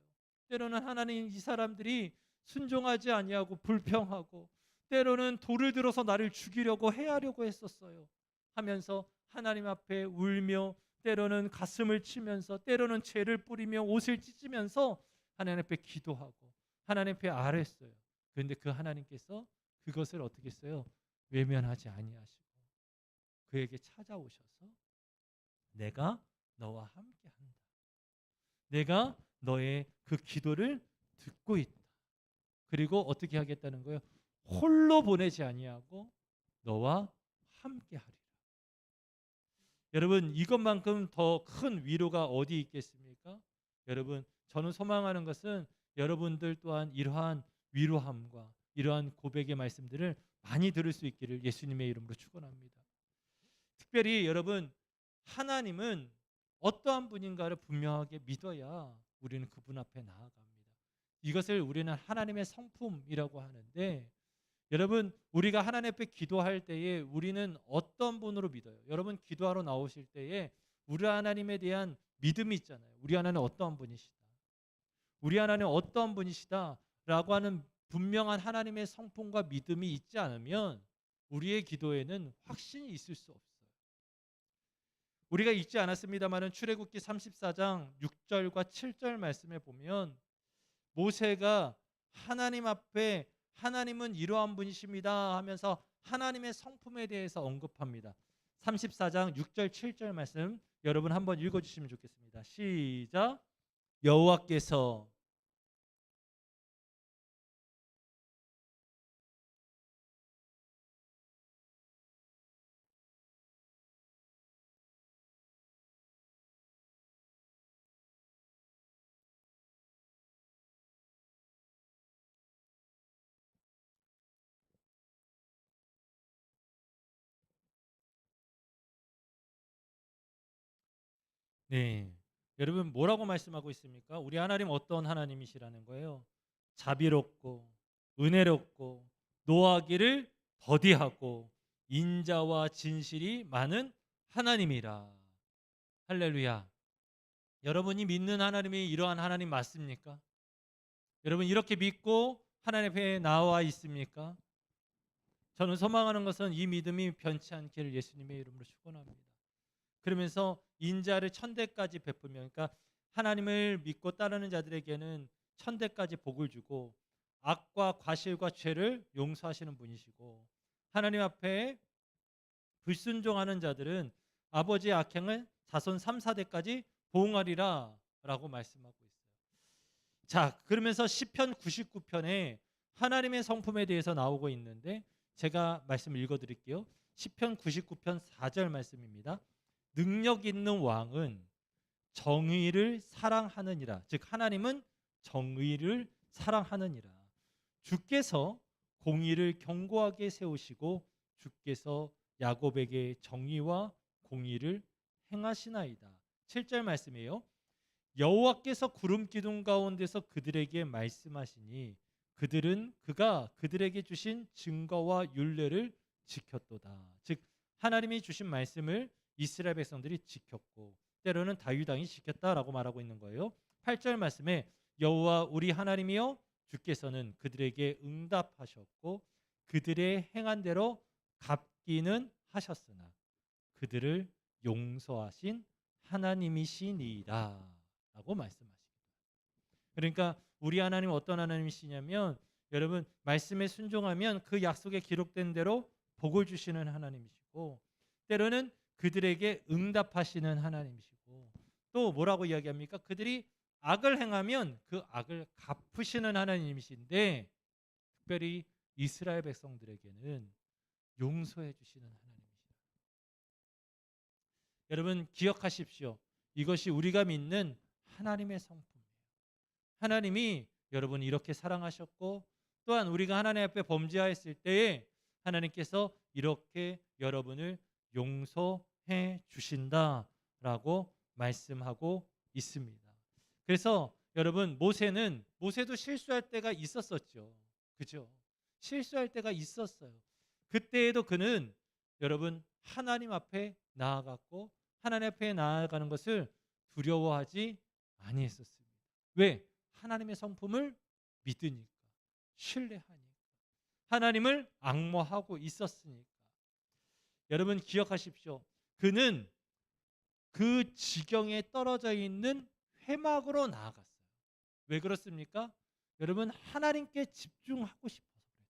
[SPEAKER 1] 때로는 하나님, 이 사람들이 순종하지 아니하고 불평하고 때로는 돌을 들어서 나를 죽이려고 해하려고 했었어요 하면서 하나님 앞에 울며, 때로는 가슴을 치면서, 때로는 죄를 뿌리며 옷을 찢으면서 하나님 앞에 기도하고 하나님 앞에 아뢰었어요. 그런데 그 하나님께서 그것을 어떻게 했어요? 외면하지 아니하시고 그에게 찾아오셔서 내가 너와 함께한다. 내가 너의 그 기도를 듣고 있다. 그리고 어떻게 하겠다는 거예요? 홀로 보내지 아니하고 너와 함께하리라. 여러분, 이것만큼 더 큰 위로가 어디 있겠습니까? 여러분, 저는 소망하는 것은 여러분들 또한 이러한 위로함과 이러한 고백의 말씀들을 많이 들을 수 있기를 예수님의 이름으로 축원합니다. 특별히 여러분, 하나님은 어떠한 분인가를 분명하게 믿어야 우리는 그분 앞에 나아갑니다. 이것을 우리는 하나님의 성품이라고 하는데, 여러분, 우리가 하나님 앞에 기도할 때에 우리는 어떤 분으로 믿어요? 여러분, 기도하러 나오실 때에 우리 하나님에 대한 믿음이 있잖아요. 우리 하나님은 어떠한 분이시다, 우리 하나님은 어떠한 분이시다 라고 하는 분명한 하나님의 성품과 믿음이 있지 않으면 우리의 기도에는 확신이 있을 수 없어요. 우리가 읽지 않았습니다마는 출애굽기 34장 6절과 7절 말씀에 보면 모세가 하나님 앞에 하나님은 이러한 분이십니다 하면서 하나님의 성품에 대해서 언급합니다. 34장 6절 7절 말씀 여러분 한번 읽어주시면 좋겠습니다. 시작. 여호와께서 네, 여러분 뭐라고 말씀하고 있습니까? 우리 하나님 어떤 하나님이시라는 거예요? 자비롭고 은혜롭고 노하기를 더디하고 인자와 진실이 많은 하나님이라. 할렐루야. 여러분이 믿는 하나님이 이러한 하나님 맞습니까? 여러분 이렇게 믿고 하나님 앞에 나와 있습니까? 저는 소망하는 것은 이 믿음이 변치 않기를 예수님의 이름으로 축원합니다. 그러면서 인자를 천대까지 베풀며, 그러니까 하나님을 믿고 따르는 자들에게는 천대까지 복을 주고 악과 과실과 죄를 용서하시는 분이시고, 하나님 앞에 불순종하는 자들은 아버지의 악행을 자손 3, 4대까지 보응하리라 라고 말씀하고 있어요. 자, 그러면서 시편 99편에 하나님의 성품에 대해서 나오고 있는데 제가 말씀 읽어드릴게요. 시편 99편 4절 말씀입니다. 능력 있는 왕은 정의를 사랑하느니라. 즉 하나님은 정의를 사랑하느니라. 주께서 공의를 견고하게 세우시고 주께서 야곱에게 정의와 공의를 행하시나이다. 7절 말씀이에요. 여호와께서 구름 기둥 가운데서 그들에게 말씀하시니 그들은 그가 그들에게 주신 증거와 율례를 지켰도다. 즉 하나님이 주신 말씀을 이스라엘 백성들이 지켰고 때로는 다윗 왕이 지켰다라고 말하고 있는 거예요. 8절 말씀에 여호와 우리 하나님이여 주께서는 그들에게 응답하셨고 그들의 행한 대로 갚기는 하셨으나 그들을 용서하신 하나님이시니라 라고 말씀하십니다. 그러니까 우리 하나님 어떤 하나님이시냐면 여러분 말씀에 순종하면 그 약속에 기록된 대로 복을 주시는 하나님이시고 때로는 그들에게 응답하시는 하나님이시고 또 뭐라고 이야기합니까? 그들이 악을 행하면 그 악을 갚으시는 하나님이신데 특별히 이스라엘 백성들에게는 용서해 주시는 하나님이시다. 여러분 기억하십시오. 이것이 우리가 믿는 하나님의 성품이에요. 하나님이 여러분 이렇게 사랑하셨고 또한 우리가 하나님 앞에 범죄하였을 때에 하나님께서 이렇게 여러분을 용서해 주신다라고 말씀하고 있습니다. 그래서 여러분 모세도 실수할 때가 있었었죠. 그죠? 실수할 때가 있었어요. 그때에도 그는 여러분 하나님 앞에 나아갔고 하나님 앞에 나아가는 것을 두려워하지 아니했었습니다. 왜? 하나님의 성품을 믿으니까, 신뢰하니까, 하나님을 앙모하고 있었으니까. 여러분 기억하십시오. 그는 그 지경에 떨어져 있는 회막으로 나아갔어요. 왜 그렇습니까? 여러분 하나님께 집중하고 싶어서 그래요.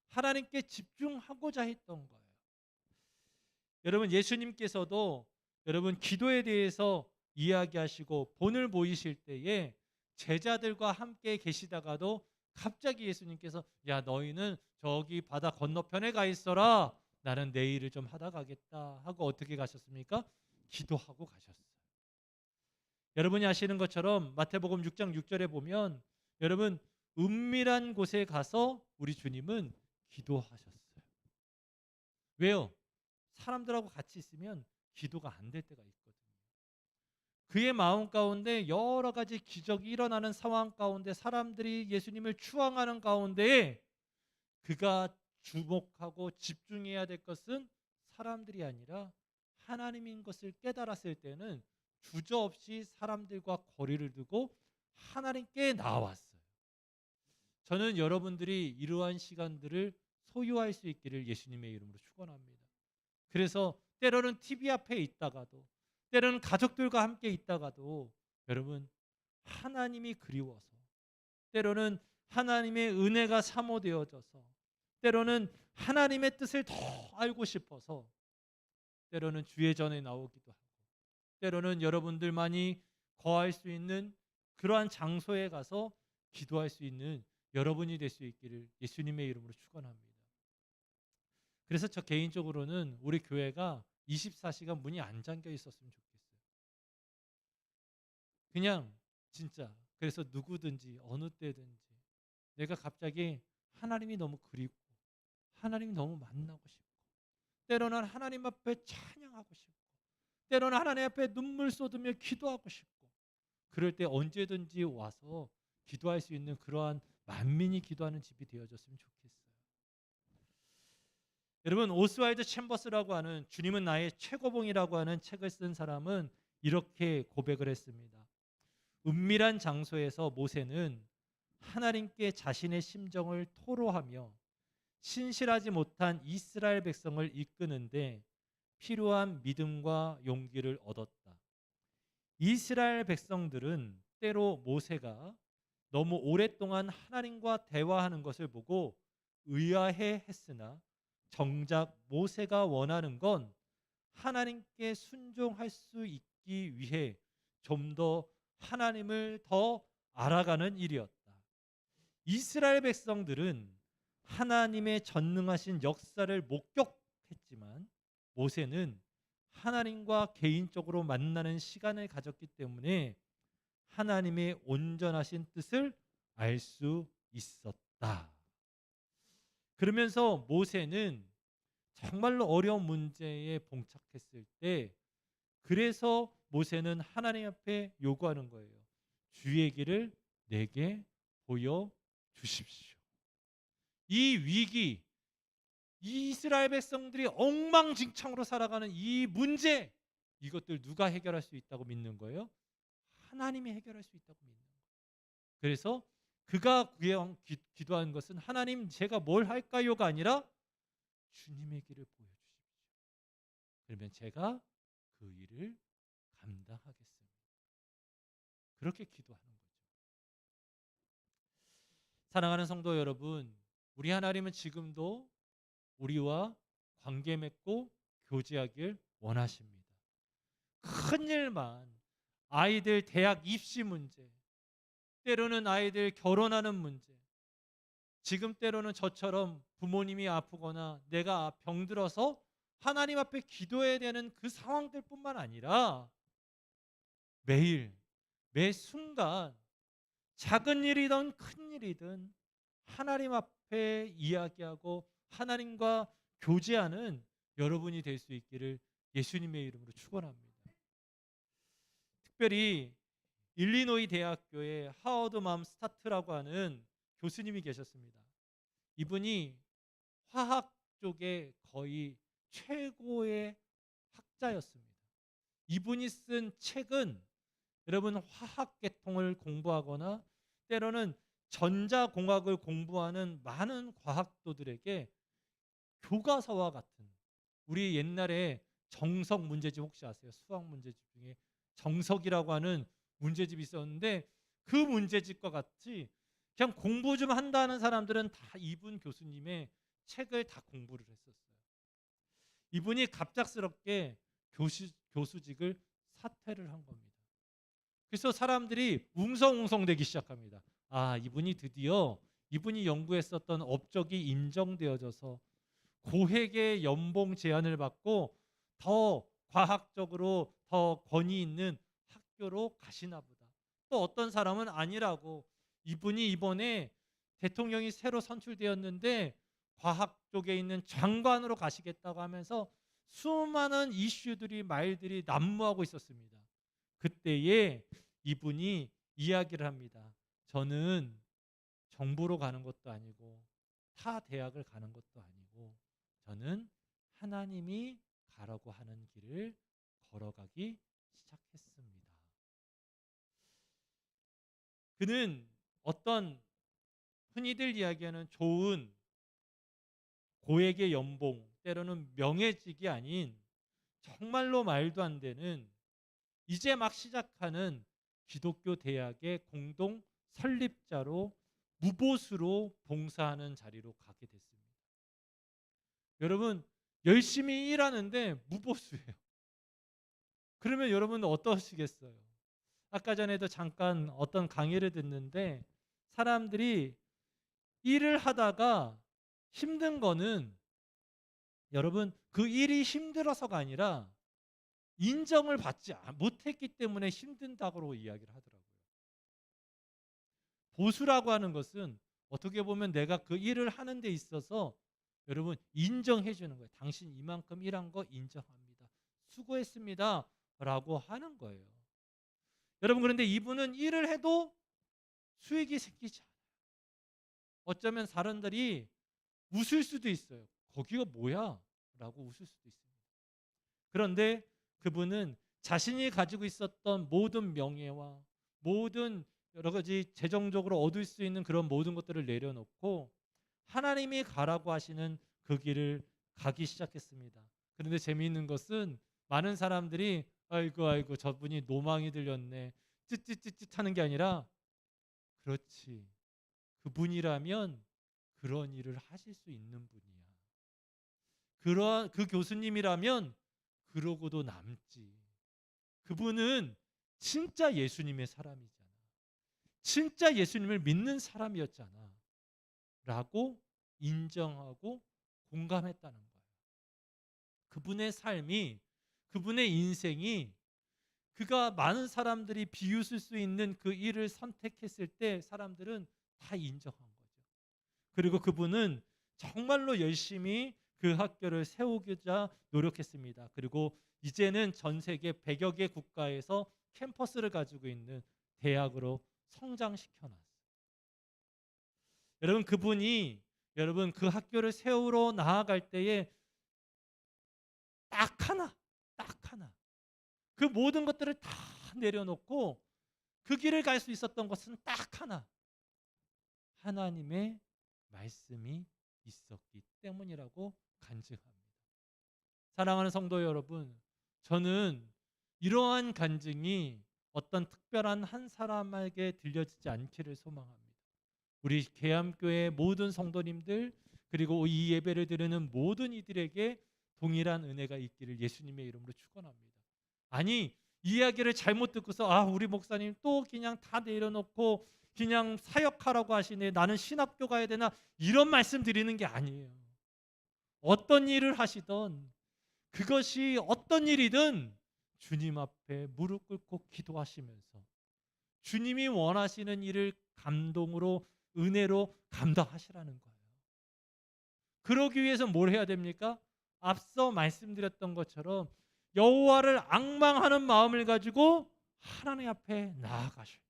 [SPEAKER 1] 하나님께 집중하고자 했던 거예요. 여러분 예수님께서도 여러분 기도에 대해서 이야기하시고 본을 보이실 때에 제자들과 함께 계시다가도 갑자기 예수님께서 야 너희는 저기 바다 건너편에 가 있어라. 나는 내 일을 좀 하다 가겠다 하고 어떻게 가셨습니까? 기도하고 가셨어요. 여러분이 아시는 것처럼 마태복음 6장 6절에 보면 여러분 은밀한 곳에 가서 우리 주님은 기도하셨어요. 왜요? 사람들하고 같이 있으면 기도가 안 될 때가 있거든요. 그의 마음 가운데 여러 가지 기적이 일어나는 상황 가운데 사람들이 예수님을 추앙하는 가운데 그가 주목하고 집중해야 될 것은 사람들이 아니라 하나님인 것을 깨달았을 때는 주저없이 사람들과 거리를 두고 하나님께 나왔어요. 저는 여러분들이 이러한 시간들을 소유할 수 있기를 예수님의 이름으로 축원합니다. 그래서 때로는 TV 앞에 있다가도 때로는 가족들과 함께 있다가도 여러분 하나님이 그리워서 때로는 하나님의 은혜가 사모되어져서 때로는 하나님의 뜻을 더 알고 싶어서 때로는 주의 전에 나오기도 하고 때로는 여러분들만이 거할 수 있는 그러한 장소에 가서 기도할 수 있는 여러분이 될 수 있기를 예수님의 이름으로 축원합니다. 그래서 저 개인적으로는 우리 교회가 24시간 문이 안 잠겨 있었으면 좋겠어요. 그냥 진짜 그래서 누구든지 어느 때든지 내가 갑자기 하나님이 너무 그립고 하나님이 너무 만나고 싶고 때로는 하나님 앞에 찬양하고 싶고 때로는 하나님 앞에 눈물 쏟으며 기도하고 싶고 그럴 때 언제든지 와서 기도할 수 있는 그러한 만민이 기도하는 집이 되어졌으면 좋겠어요. 여러분 오스왈드 챔버스라고 하는 주님은 나의 최고봉이라고 하는 책을 쓴 사람은 이렇게 고백을 했습니다. 은밀한 장소에서 모세는 하나님께 자신의 심정을 토로하며 신실하지 못한 이스라엘 백성을 이끄는데 필요한 믿음과 용기를 얻었다. 이스라엘 백성들은 때로 모세가 너무 오랫동안 하나님과 대화하는 것을 보고 의아해 했으나 정작 모세가 원하는 건 하나님께 순종할 수 있기 위해 좀 더 하나님을 더 알아가는 일이었다. 이스라엘 백성들은 하나님의 전능하신 역사를 목격했지만 모세는 하나님과 개인적으로 만나는 시간을 가졌기 때문에 하나님의 온전하신 뜻을 알 수 있었다. 그러면서 모세는 정말로 어려운 문제에 봉착했을 때 그래서 모세는 하나님 앞에 요구하는 거예요. 주의 길을 내게 보여 주십시오. 이 위기, 이 이스라엘 백성들이 엉망진창으로 살아가는 이 문제, 이것들 누가 해결할 수 있다고 믿는 거예요? 하나님이 해결할 수 있다고 믿는 거예요. 그래서 그가 기도한 것은 하나님 제가 뭘 할까요가 아니라 주님의 길을 보여주십시오. 그러면 제가 그 일을 감당하겠습니다. 그렇게 기도하는 거죠. 사랑하는 성도 여러분, 우리 하나님은 지금도 우리와 관계 맺고 교제하길 원하십니다. 큰 일만, 아이들 대학 입시 문제, 때로는 아이들 결혼하는 문제, 지금 때로는 저처럼 부모님이 아프거나 내가 병들어서 하나님 앞에 기도해야 되는 그 상황들뿐만 아니라 매일, 매 순간 작은 일이든 큰 일이든 하나님 앞에 이야기하고 하나님과 교제하는 여러분이 될 수 있기를 예수님의 이름으로 축원합니다. 특별히 일리노이 대학교에 하워드 맘 스타트라고 하는 교수님이 계셨습니다. 이분이 화학 쪽에 거의 최고의 학자였습니다. 이분이 쓴 책은 여러분 화학 계통을 공부하거나 때로는 전자공학을 공부하는 많은 과학도들에게 교과서와 같은, 우리 옛날에 정석 문제집 혹시 아세요? 수학 문제집 중에 정석이라고 하는 문제집이 있었는데 그 문제집과 같이 그냥 공부 좀 한다는 사람들은 다 이분 교수님의 책을 다 공부를 했었어요. 이분이 갑작스럽게 교수직을 사퇴를 한 겁니다. 그래서 사람들이 웅성웅성대기 시작합니다. 이분이 드디어 이분이 연구했었던 업적이 인정되어져서 고액의 연봉 제한을 받고 더 과학적으로 더 권위 있는 학교로 가시나 보다. 또 어떤 사람은 아니라고, 이분이 이번에 대통령이 새로 선출되었는데 과학 쪽에 있는 장관으로 가시겠다고 하면서 수많은 이슈들이 말들이 난무하고 있었습니다. 그때에 이분이 이야기를 합니다. 저는 정부로 가는 것도 아니고 타 대학을 가는 것도 아니고 저는 하나님이 가라고 하는 길을 걸어가기 시작했습니다. 그는 어떤 흔히들 이야기하는 좋은 고액의 연봉, 때로는 명예직이 아닌 정말로 말도 안 되는 이제 막 시작하는 기독교 대학의 공동 설립자로 무보수로 봉사하는 자리로 가게 됐습니다. 여러분, 열심히 일하는데 무보수예요. 그러면 여러분 어떠시겠어요? 아까 전에도 잠깐 어떤 강의를 듣는데 사람들이 일을 하다가 힘든 거는 여러분 그 일이 힘들어서가 아니라 인정을 받지 못했기 때문에 힘든다고 이야기를 하더라고요. 보수라고 하는 것은 어떻게 보면 내가 그 일을 하는 데 있어서 여러분 인정해 주는 거예요. 당신 이만큼 일한 거 인정합니다. 수고했습니다. 라고 하는 거예요. 여러분, 그런데 이분은 일을 해도 수익이 생기지 않아요. 어쩌면 사람들이 웃을 수도 있어요. 거기가 뭐야? 라고 웃을 수도 있습니다. 그런데 그분은 자신이 가지고 있었던 모든 명예와 모든 여러 가지 재정적으로 얻을 수 있는 그런 모든 것들을 내려놓고 하나님이 가라고 하시는 그 길을 가기 시작했습니다. 그런데 재미있는 것은 많은 사람들이 아이고 저분이 노망이 들렸네 찌찌찌찌 하는 게 아니라 그렇지, 그분이라면 그런 일을 하실 수 있는 분이야. 그 교수님이라면 그러고도 남지. 그분은 진짜 예수님의 사람이잖아. 진짜 예수님을 믿는 사람이었잖아. 라고 인정하고 공감했다는 거예요. 그분의 삶이, 그분의 인생이 그가 많은 사람들이 비웃을 수 있는 그 일을 선택했을 때 사람들은 다 인정한 거죠. 그리고 그분은 정말로 열심히 그 학교를 세우고자 노력했습니다. 그리고 이제는 전 세계 100여 개 국가에서 캠퍼스를 가지고 있는 대학으로 성장시켜놨어요. 여러분, 그분이 여러분 그 학교를 세우러 나아갈 때에 딱 하나 그 모든 것들을 다 내려놓고 그 길을 갈 수 있었던 것은 딱 하나, 하나님의 말씀이 있었기 때문이라고 간증합니다. 사랑하는 성도 여러분, 저는 이러한 간증이 어떤 특별한 한 사람에게 들려지지 않기를 소망합니다. 우리 계암교회 모든 성도님들, 그리고 이 예배를 드리는 모든 이들에게 동일한 은혜가 있기를 예수님의 이름으로 축원합니다. 아니, 이야기를 잘못 듣고서 우리 목사님 또 그냥 다 내려놓고 그냥 사역하라고 하시네, 나는 신학교 가야 되나, 이런 말씀 드리는 게 아니에요. 어떤 일을 하시던, 그것이 어떤 일이든 주님 앞에 무릎 꿇고 기도하시면서 주님이 원하시는 일을 감동으로, 은혜로 감당하시라는 거예요. 그러기 위해서 뭘 해야 됩니까? 앞서 말씀드렸던 것처럼 여호와를 앙망하는 마음을 가지고 하나님 앞에 나아가셔야 돼요.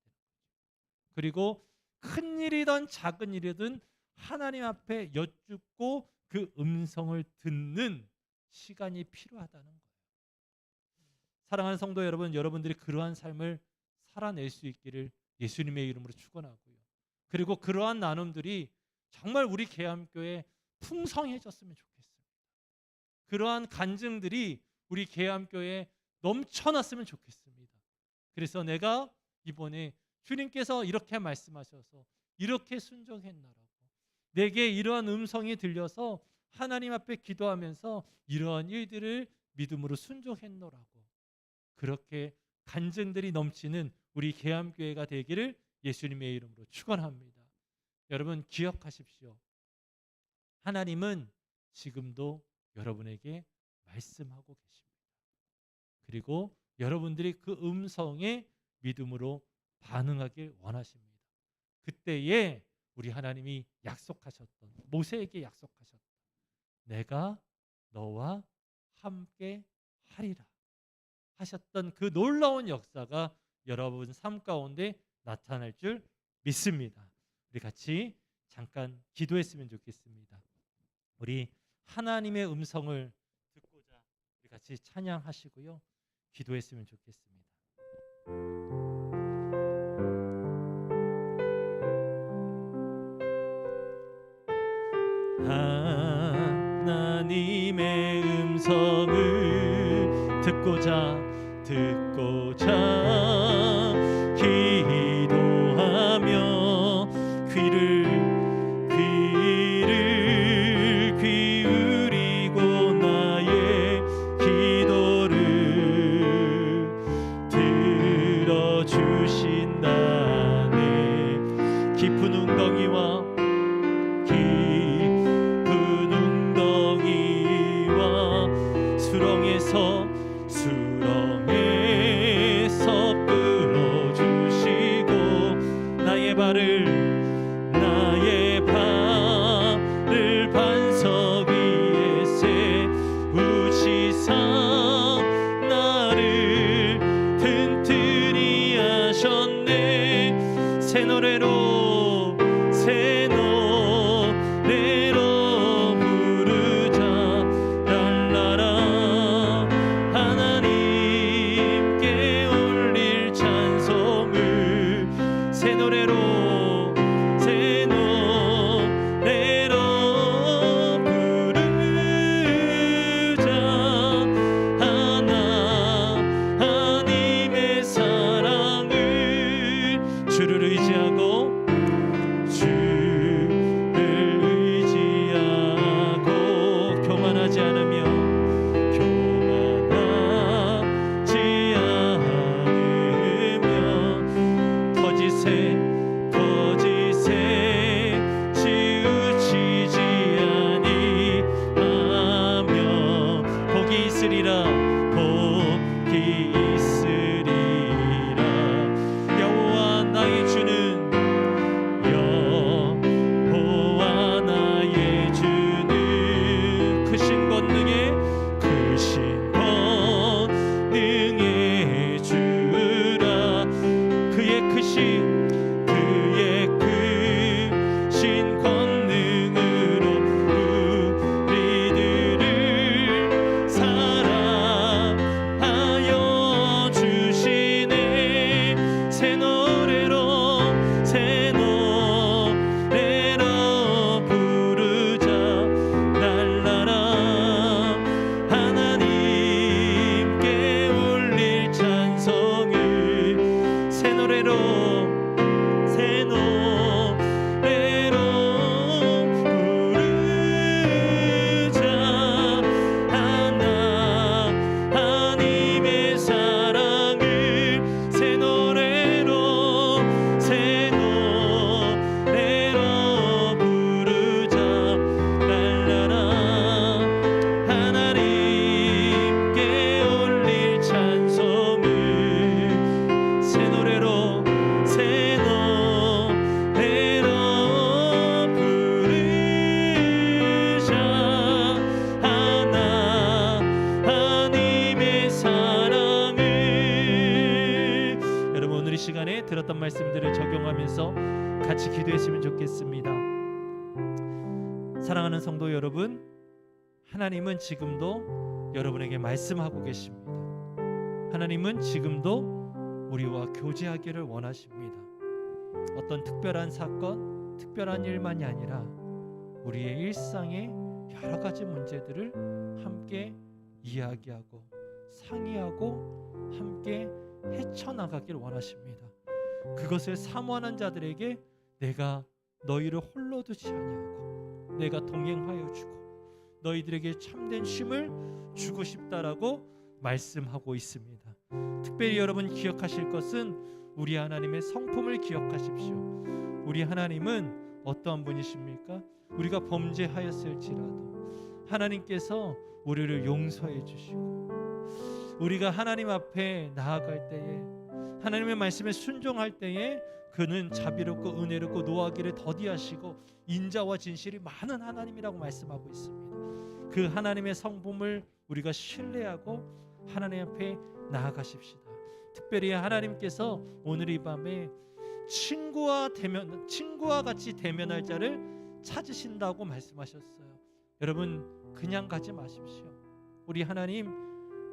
[SPEAKER 1] 그리고 큰 일이든 작은 일이든 하나님 앞에 여쭙고 그 음성을 듣는 시간이 필요하다는 거예요. 사랑하는 성도 여러분, 여러분들이 그러한 삶을 살아낼 수 있기를 예수님의 이름으로 축원하고요. 그리고 그러한 나눔들이 정말 우리 계암교회 풍성해졌으면 좋겠습니다. 그러한 간증들이 우리 계암교회에 넘쳐났으면 좋겠습니다. 그래서 내가 이번에 주님께서 이렇게 말씀하셔서 이렇게 순종했나라고, 내게 이러한 음성이 들려서 하나님 앞에 기도하면서 이러한 일들을 믿음으로 순종했노라고, 그렇게 간증들이 넘치는 우리 계암교회가 되기를 예수님의 이름으로 축원합니다. 여러분, 기억하십시오. 하나님은 지금도 여러분에게 말씀하고 계십니다. 그리고 여러분들이 그 음성에 믿음으로 반응하길 원하십니다. 그때에 우리 하나님이 약속하셨던, 모세에게 약속하셨던, 내가 너와 함께 하리라 하셨던 그 놀라운 역사가 여러분 삶 가운데 나타날 줄 믿습니다. 우리 같이 잠깐 기도했으면 좋겠습니다. 우리 하나님의 음성을 듣고자 우리 같이 찬양하시고요, 기도했으면 좋겠습니다. 하나님의 음성을 듣고자 기도하며 귀를 기울이고 나의 기도를 들어주신다네. 깊은 웅덩이와 수렁에서 끌어주시고 나의 발을 반석 위에 세우시사 나를 튼튼히 하셨네. 새 노래로 부르자 랄라라. 하나님께 올릴 찬송을 새 노래로 부르자. 하나님의 사랑을 주를 의지하고 교만하지 않으며 거짓에 치우치지 아니하며 복이 있으리라. 여호와 나의 주는 여호와 들었던 말씀들을 적용하면서 같이 기도했으면 좋겠습니다. 사랑하는 성도 여러분, 하나님은 지금도 여러분에게 말씀하고 계십니다. 하나님은 지금도 우리와 교제하기를 원하십니다. 어떤 특별한 사건, 특별한 일만이 아니라 우리의 일상의 여러 가지 문제들을 함께 이야기하고 상의하고 함께 헤쳐나가길 원하십니다. 그것을 사모하는 자들에게 내가 너희를 홀로 두지 아니하고 내가 동행하여 주고 너희들에게 참된 쉼을 주고 싶다라고 말씀하고 있습니다. 특별히 여러분 기억하실 것은 우리 하나님의 성품을 기억하십시오. 우리 하나님은 어떠한 분이십니까? 우리가 범죄하였을지라도 하나님께서 우리를 용서해 주시고 우리가 하나님 앞에 나아갈 때에 하나님의 말씀에 순종할 때에 그는 자비롭고 은혜롭고 노하기를 더디하시고 인자와 진실이 많은 하나님이라고 말씀하고 있습니다. 그 하나님의 성품을 우리가 신뢰하고 하나님 앞에 나아가십시다. 특별히 하나님께서 오늘 이 밤에 친구와 같이 대면할 자를 찾으신다고 말씀하셨어요. 여러분 그냥 가지 마십시오. 우리 하나님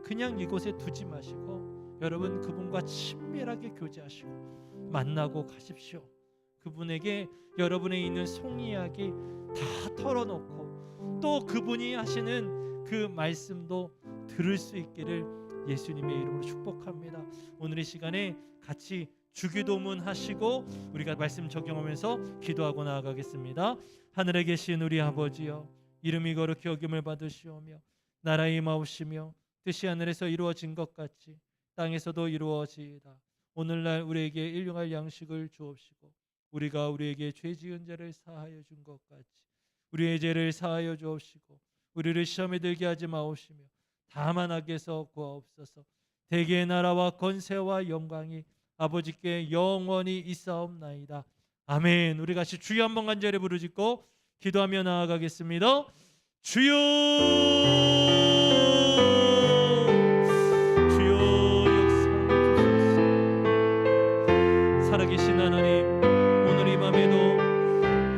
[SPEAKER 1] 그냥 이곳에 두지 마시고 여러분 그분과 친밀하게 교제하시고 만나고 가십시오. 그분에게 여러분의 있는 속 이야기 다 털어놓고 또 그분이 하시는 그 말씀도 들을 수 있기를 예수님의 이름으로 축복합니다. 오늘 이 시간에 같이 주기도문 하시고 우리가 말씀 적용하면서 기도하고 나아가겠습니다. 하늘에 계신 우리 아버지여, 이름이 거룩히 여김을 받으시오며 나라의 임하옵시며 뜻이 하늘에서 이루어진 것 같이 땅에서도 이루어지이다. 오늘날 우리에게 일용할 양식을 주옵시고 우리가 우리에게 죄 지은 자를 사하여 준 것 같이 우리의 죄를 사하여 주옵시고 우리를 시험에 들게 하지 마옵시며 다만 악에서 구하옵소서. 대개의 나라와 권세와 영광이 아버지께 영원히 있사옵나이다. 아멘. 우리 같이 주여 한번 간절히 부르짖고 기도하며 나아가겠습니다. 주여, 주여 역사하옵소서. 살아계신 하나님, 오늘 이 밤에도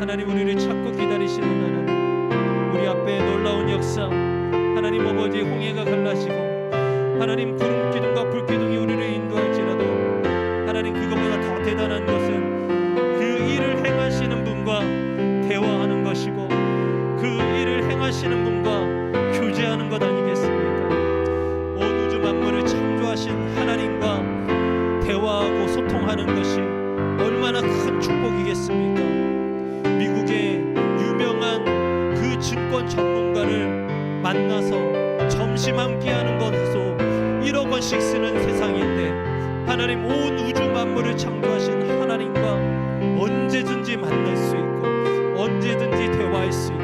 [SPEAKER 1] 하나님 우리를 찾고 기다리시는 하나님, 우리 앞에 놀라운 역사, 하나님 아버지 홍해가 갈라지고 하나님 구름 기둥과 불 기둥이 우리를 인도할지라도 하나님 그것보다 더 대단한 것은 그 일을 행하시는 분과 대화하는 것이고 그 일을 행하시는 분과 교제하는 것 아니겠습니까? 온 우주 만물을 창조하신 하나님과 대화하고 소통하는 것이 얼마나 큰 축복이겠습니까? 미국의 유명한 그 증권 전문가를 만나서 점심 함께하는 것에서 1억 원씩 쓰는 세상인데 하나님 온 우주 만물을 창조하신 하나님과 언제든지 만날 수 있고 언제든지 대화할 수 있고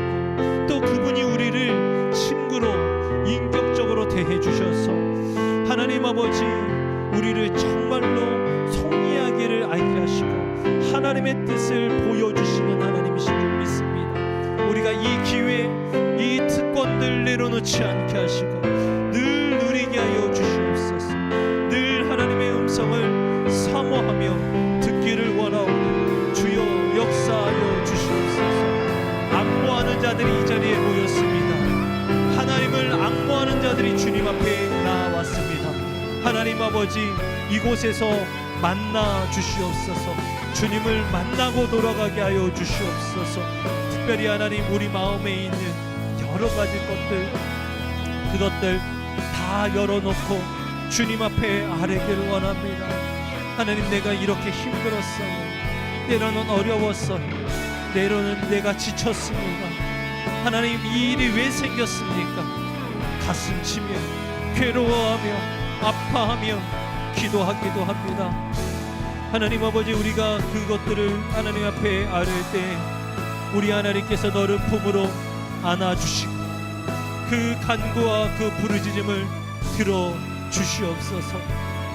[SPEAKER 1] 또 그분이 우리를 친구로 인격적으로 대해 주셔서 하나님 아버지 우리를 정말로 속이야기를 알게 하시고 하나님의 뜻을 보여주시는 하나님이신 줄 믿습니다. 우리가 이 기회 이 특권들 내려놓지 않게 하시고 늘 누리게 하여 주시옵소서. 늘 하나님의 음성을 사모하며 듣기를 원하오니 주여 역사하여 주시옵소서. 앙모하는 자들이 이 자리에 모였습니다. 하나님을 앙모하는 자들이 주님 앞에 나왔습니다. 하나님 아버지 이곳에서 만나 주시옵소서. 주님을 만나고 돌아가게 하여 주시옵소서. 특별히 하나님 우리 마음에 있는 여러 가지 것들 그것들 다 열어놓고 주님 앞에 아뢰기를 원합니다. 하나님 내가 이렇게 힘들었어요. 때로는 어려웠어요. 때로는 내가 지쳤습니다. 하나님 이 일이 왜 생겼습니까? 가슴 치며 괴로워하며 아파하며 기도하기도 합니다. 하나님 아버지 우리가 그것들을 하나님 앞에 아뢰 때 우리 하나님께서 너를 품으로 안아주시고 그 간구와 그 부르짖음을 들어주시옵소서.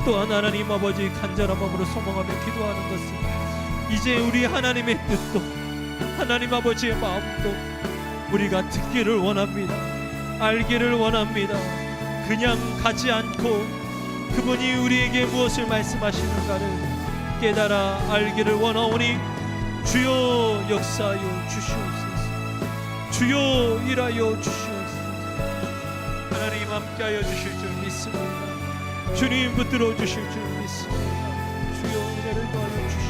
[SPEAKER 1] 또한 하나님 아버지 간절한 마음으로 소망하며 기도하는 것은 이제 우리 하나님의 뜻도 하나님 아버지의 마음도 우리가 듣기를 원합니다. 알기를 원합니다. 그냥 가지 않고 그분이 우리에게 무엇을 말씀하시는가를
[SPEAKER 3] 깨달아 알기를 원하오니 주여 역사하여 주시옵소서. 주여 일하여 주시옵소서. 하나님 함께하여 주실 줄 믿습니다. 주님 붙들어 주실 줄 믿습니다. 주여 은혜를 더하여 주시옵소서.